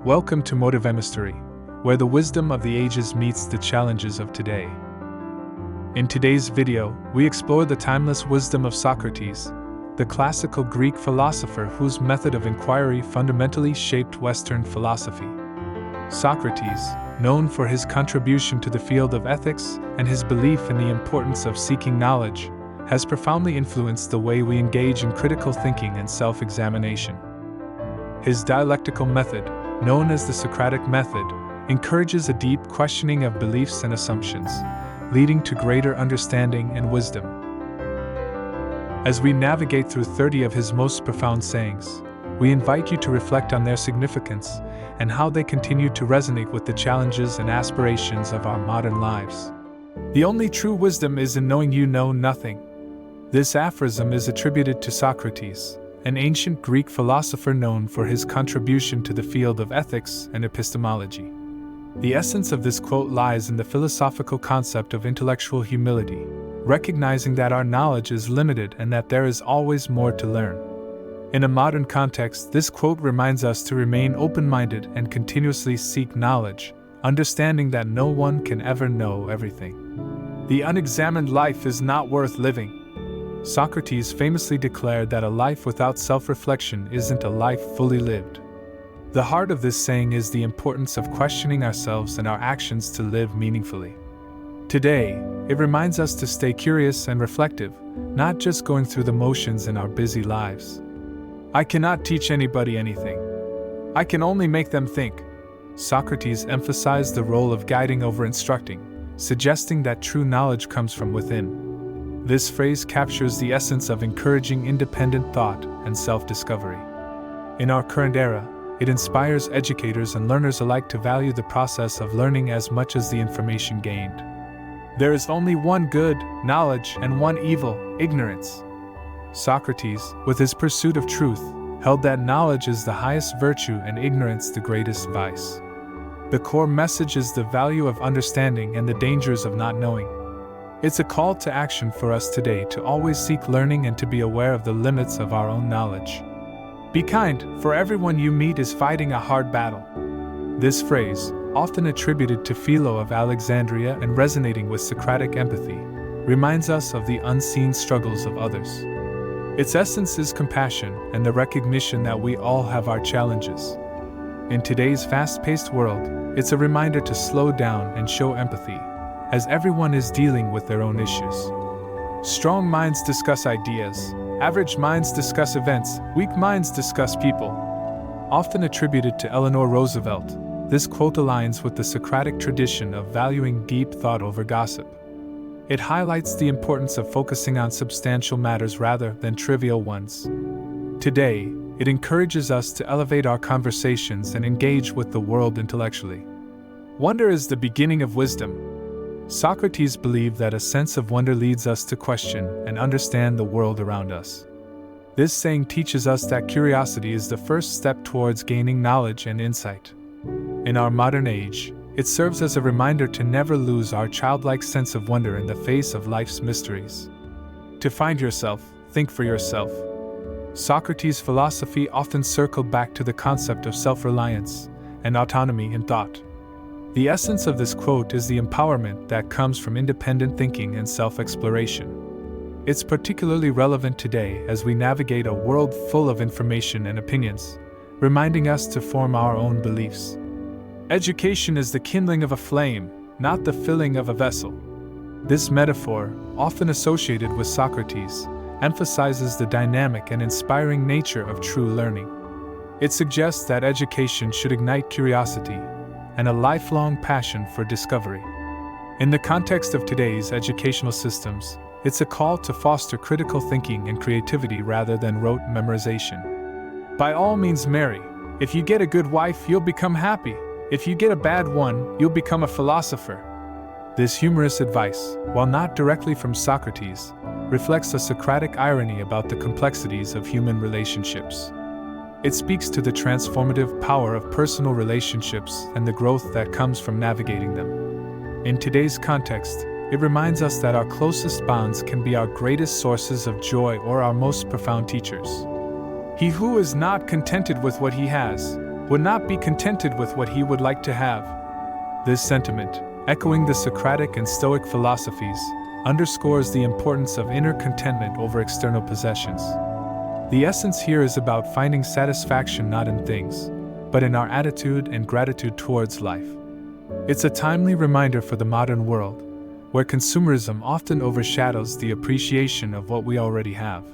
Welcome to Motive Mystery, where the wisdom of the ages meets the challenges of today. In today's video, we explore the timeless wisdom of Socrates, the classical Greek philosopher whose method of inquiry fundamentally shaped Western philosophy. Socrates, known for his contribution to the field of ethics and his belief in the importance of seeking knowledge, has profoundly influenced the way we engage in critical thinking and self-examination. His dialectical method, known as the Socratic method, encourages a deep questioning of beliefs and assumptions, leading to greater understanding and wisdom. As we navigate through 30 of his most profound sayings, we invite you to reflect on their significance and how they continue to resonate with the challenges and aspirations of our modern lives. The only true wisdom is in knowing you know nothing. This aphorism is attributed to Socrates, an ancient Greek philosopher known for his contribution to the field of ethics and epistemology. The essence of this quote lies in the philosophical concept of intellectual humility, recognizing that our knowledge is limited and that there is always more to learn. In a modern context, this quote reminds us to remain open-minded and continuously seek knowledge, understanding that no one can ever know everything. The unexamined life is not worth living. Socrates famously declared that a life without self-reflection isn't a life fully lived. The heart of this saying is the importance of questioning ourselves and our actions to live meaningfully. Today, it reminds us to stay curious and reflective, not just going through the motions in our busy lives. I cannot teach anybody anything. I can only make them think. Socrates emphasized the role of guiding over instructing, suggesting that true knowledge comes from within. This phrase captures the essence of encouraging independent thought and self-discovery. In our current era, it inspires educators and learners alike to value the process of learning as much as the information gained. There is only one good, knowledge, and one evil, ignorance. Socrates, with his pursuit of truth, held that knowledge is the highest virtue and ignorance the greatest vice. The core message is the value of understanding and the dangers of not knowing. It's a call to action for us today to always seek learning and to be aware of the limits of our own knowledge. Be kind, for everyone you meet is fighting a hard battle. This phrase, often attributed to Philo of Alexandria and resonating with Socratic empathy, reminds us of the unseen struggles of others. Its essence is compassion and the recognition that we all have our challenges. In today's fast-paced world, it's a reminder to slow down and show empathy, as everyone is dealing with their own issues. Strong minds discuss ideas, average minds discuss events, weak minds discuss people. Often attributed to Eleanor Roosevelt, this quote aligns with the Socratic tradition of valuing deep thought over gossip. It highlights the importance of focusing on substantial matters rather than trivial ones. Today, it encourages us to elevate our conversations and engage with the world intellectually. Wonder is the beginning of wisdom. Socrates believed that a sense of wonder leads us to question and understand the world around us. This saying teaches us that curiosity is the first step towards gaining knowledge and insight. In our modern age, it serves as a reminder to never lose our childlike sense of wonder in the face of life's mysteries. To find yourself, think for yourself. Socrates' philosophy often circled back to the concept of self-reliance and autonomy in thought. The essence of this quote is the empowerment that comes from independent thinking and self-exploration. It's particularly relevant today as we navigate a world full of information and opinions, reminding us to form our own beliefs. Education is the kindling of a flame, not the filling of a vessel. This metaphor, often associated with Socrates, emphasizes the dynamic and inspiring nature of true learning. It suggests that education should ignite curiosity and a lifelong passion for discovery. In the context of today's educational systems, it's a call to foster critical thinking and creativity rather than rote memorization. By all means marry. If you get a good wife, you'll become happy. If you get a bad one, you'll become a philosopher. This humorous advice, while not directly from Socrates, reflects a Socratic irony about the complexities of human relationships. It speaks to the transformative power of personal relationships and the growth that comes from navigating them. In today's context, it reminds us that our closest bonds can be our greatest sources of joy or our most profound teachers. He who is not contented with what he has would not be contented with what he would like to have. This sentiment, echoing the Socratic and Stoic philosophies, underscores the importance of inner contentment over external possessions. The essence here is about finding satisfaction not in things, but in our attitude and gratitude towards life. It's a timely reminder for the modern world, where consumerism often overshadows the appreciation of what we already have.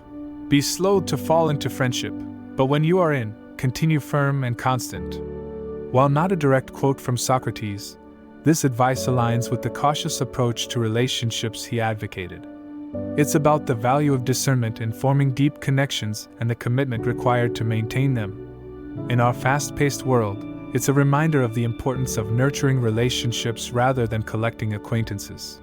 Be slow to fall into friendship, but when you are in, continue firm and constant. While not a direct quote from Socrates, this advice aligns with the cautious approach to relationships he advocated. It's about the value of discernment in forming deep connections and the commitment required to maintain them. In our fast-paced world, it's a reminder of the importance of nurturing relationships rather than collecting acquaintances.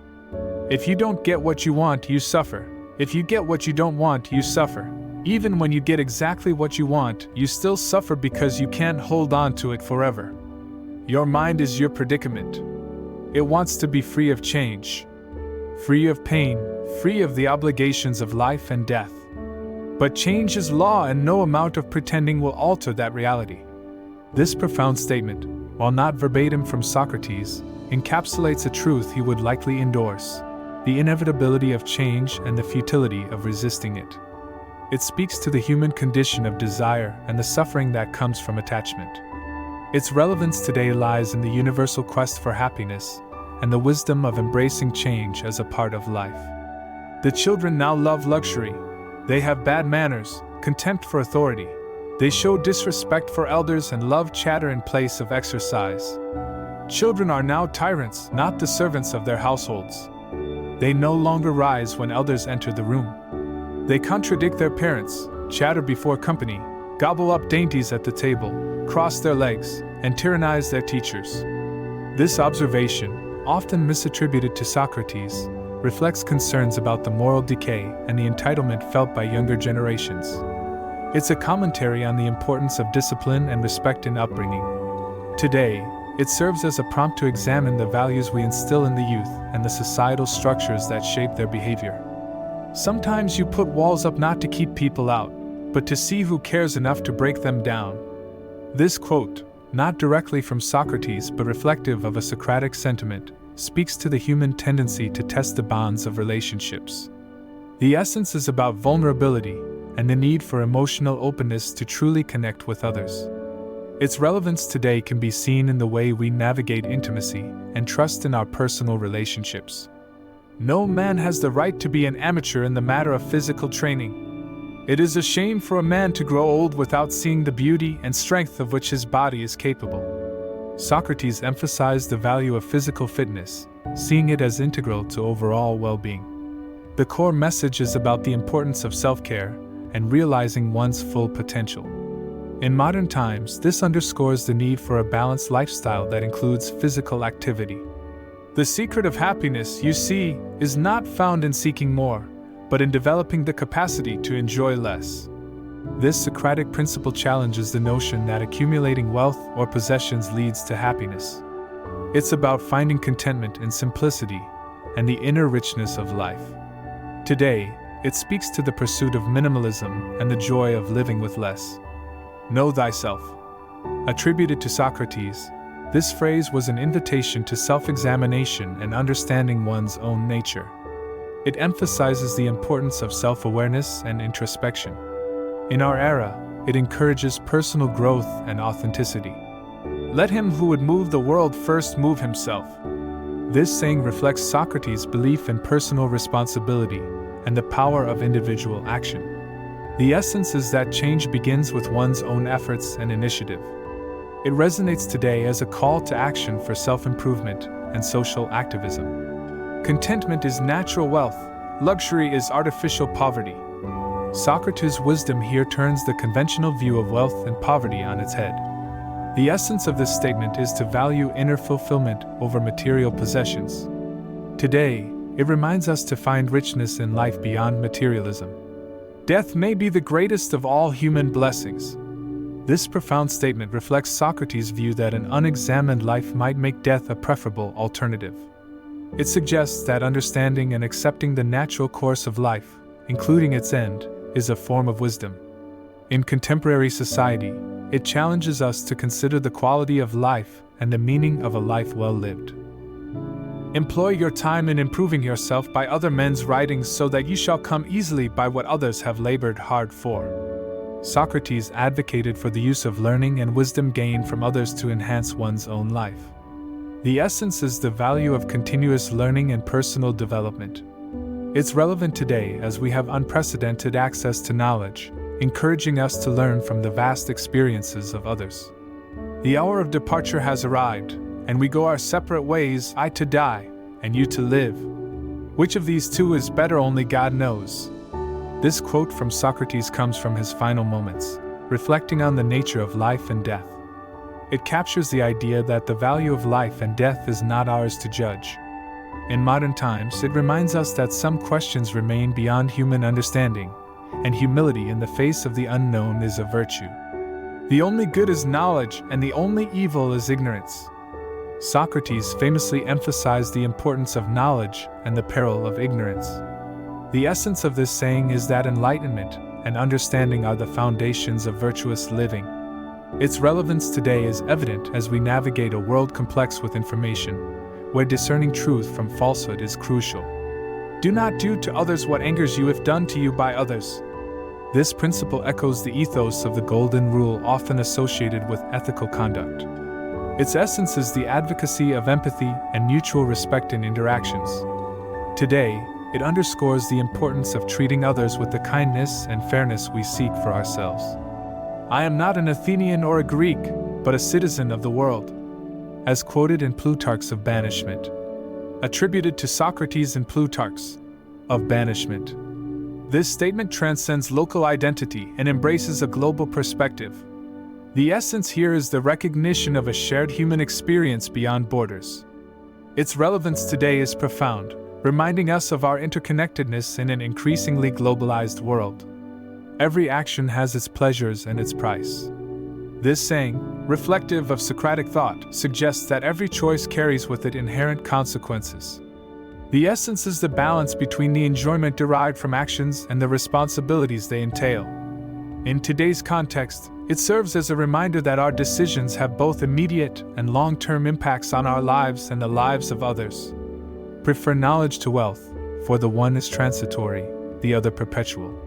If you don't get what you want, you suffer. If you get what you don't want, you suffer. Even when you get exactly what you want, you still suffer because you can't hold on to it forever. Your mind is your predicament. It wants to be free of change, free of pain, free of the obligations of life and death. But change is law, and no amount of pretending will alter that reality. This profound statement, while not verbatim from Socrates, encapsulates a truth he would likely endorse: the inevitability of change and the futility of resisting it. It speaks to the human condition of desire and the suffering that comes from attachment. Its relevance today lies in the universal quest for happiness and the wisdom of embracing change as a part of life. The children now love luxury. They have bad manners, contempt for authority. They show disrespect for elders and love chatter in place of exercise. Children are now tyrants, not the servants of their households. They no longer rise when elders enter the room. They contradict their parents, chatter before company, gobble up dainties at the table, cross their legs, and tyrannize their teachers. This observation, often misattributed to Socrates, reflects concerns about the moral decay and the entitlement felt by younger generations. It's a commentary on the importance of discipline and respect in upbringing. Today, it serves as a prompt to examine the values we instill in the youth and the societal structures that shape their behavior. Sometimes you put walls up not to keep people out, but to see who cares enough to break them down. This quote, not directly from Socrates but reflective of a Socratic sentiment, speaks to the human tendency to test the bonds of relationships. The essence is about vulnerability and the need for emotional openness to truly connect with others. Its relevance today can be seen in the way we navigate intimacy and trust in our personal relationships. No man has the right to be an amateur in the matter of physical training. It is a shame for a man to grow old without seeing the beauty and strength of which his body is capable. Socrates emphasized the value of physical fitness, seeing it as integral to overall well-being. The core message is about the importance of self-care and realizing one's full potential. In modern times, this underscores the need for a balanced lifestyle that includes physical activity. The secret of happiness, you see, is not found in seeking more, but in developing the capacity to enjoy less. This Socratic principle challenges the notion that accumulating wealth or possessions leads to happiness. It's about finding contentment in simplicity and the inner richness of life. Today, it speaks to the pursuit of minimalism and the joy of living with less. Know thyself. Attributed to Socrates, this phrase was an invitation to self-examination and understanding one's own nature. It emphasizes the importance of self-awareness and introspection. In our era, it encourages personal growth and authenticity. Let him who would move the world first move himself. This saying reflects Socrates' belief in personal responsibility and the power of individual action. The essence is that change begins with one's own efforts and initiative. It resonates today as a call to action for self-improvement and social activism. Contentment is natural wealth, luxury is artificial poverty. Socrates' wisdom here turns the conventional view of wealth and poverty on its head. The essence of this statement is to value inner fulfillment over material possessions. Today, it reminds us to find richness in life beyond materialism. Death may be the greatest of all human blessings. This profound statement reflects Socrates' view that an unexamined life might make death a preferable alternative. It suggests that understanding and accepting the natural course of life, including its end, is a form of wisdom. In contemporary society, it challenges us to consider the quality of life and the meaning of a life well lived. Employ your time in improving yourself by other men's writings so that you shall come easily by what others have labored hard for. Socrates advocated for the use of learning and wisdom gained from others to enhance one's own life. The essence is the value of continuous learning and personal development. It's relevant today as we have unprecedented access to knowledge, encouraging us to learn from the vast experiences of others. The hour of departure has arrived, and we go our separate ways, I to die, and you to live. Which of these two is better only God knows. This quote from Socrates comes from his final moments, reflecting on the nature of life and death. It captures the idea that the value of life and death is not ours to judge. In modern times, it reminds us that some questions remain beyond human understanding, and humility in the face of the unknown is a virtue. The only good is knowledge, and the only evil is ignorance. Socrates famously emphasized the importance of knowledge and the peril of ignorance. The essence of this saying is that enlightenment and understanding are the foundations of virtuous living. Its relevance today is evident as we navigate a world complex with information, where discerning truth from falsehood is crucial. Do not do to others what angers you if done to you by others. This principle echoes the ethos of the Golden Rule often associated with ethical conduct. Its essence is the advocacy of empathy and mutual respect in interactions. Today, it underscores the importance of treating others with the kindness and fairness we seek for ourselves. I am not an Athenian or a Greek, but a citizen of the world. As quoted in Plutarch's of Banishment. Attributed to Socrates in Plutarch's of Banishment. This statement transcends local identity and embraces a global perspective. The essence here is the recognition of a shared human experience beyond borders. Its relevance today is profound, reminding us of our interconnectedness in an increasingly globalized world. Every action has its pleasures and its price. This saying, reflective of Socratic thought, suggests that every choice carries with it inherent consequences. The essence is the balance between the enjoyment derived from actions and the responsibilities they entail. In today's context, it serves as a reminder that our decisions have both immediate and long-term impacts on our lives and the lives of others. Prefer knowledge to wealth, for the one is transitory, the other perpetual.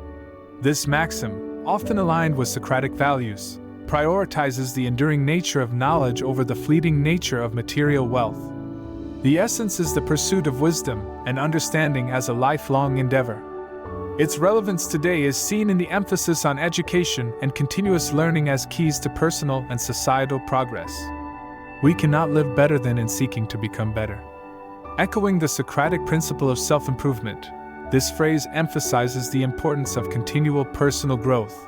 This maxim, often aligned with Socratic values, prioritizes the enduring nature of knowledge over the fleeting nature of material wealth. The essence is the pursuit of wisdom and understanding as a lifelong endeavor. Its relevance today is seen in the emphasis on education and continuous learning as keys to personal and societal progress. We cannot live better than in seeking to become better. Echoing the Socratic principle of self-improvement, this phrase emphasizes the importance of continual personal growth.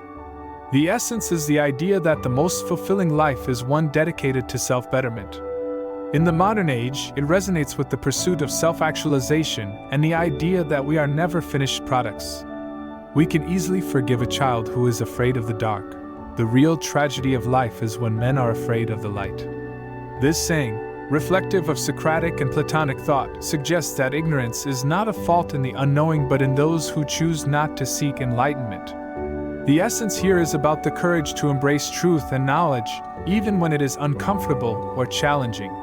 The essence is the idea that the most fulfilling life is one dedicated to self-betterment. In the modern age, it resonates with the pursuit of self-actualization and the idea that we are never finished products. We can easily forgive a child who is afraid of the dark. The real tragedy of life is when men are afraid of the light. This saying, reflective of Socratic and Platonic thought, suggests that ignorance is not a fault in the unknowing but in those who choose not to seek enlightenment. The essence here is about the courage to embrace truth and knowledge, even when it is uncomfortable or challenging.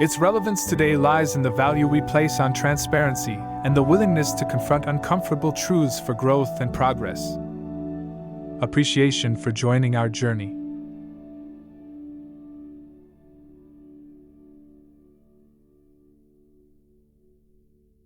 Its relevance today lies in the value we place on transparency and the willingness to confront uncomfortable truths for growth and progress. Appreciation for joining our journey.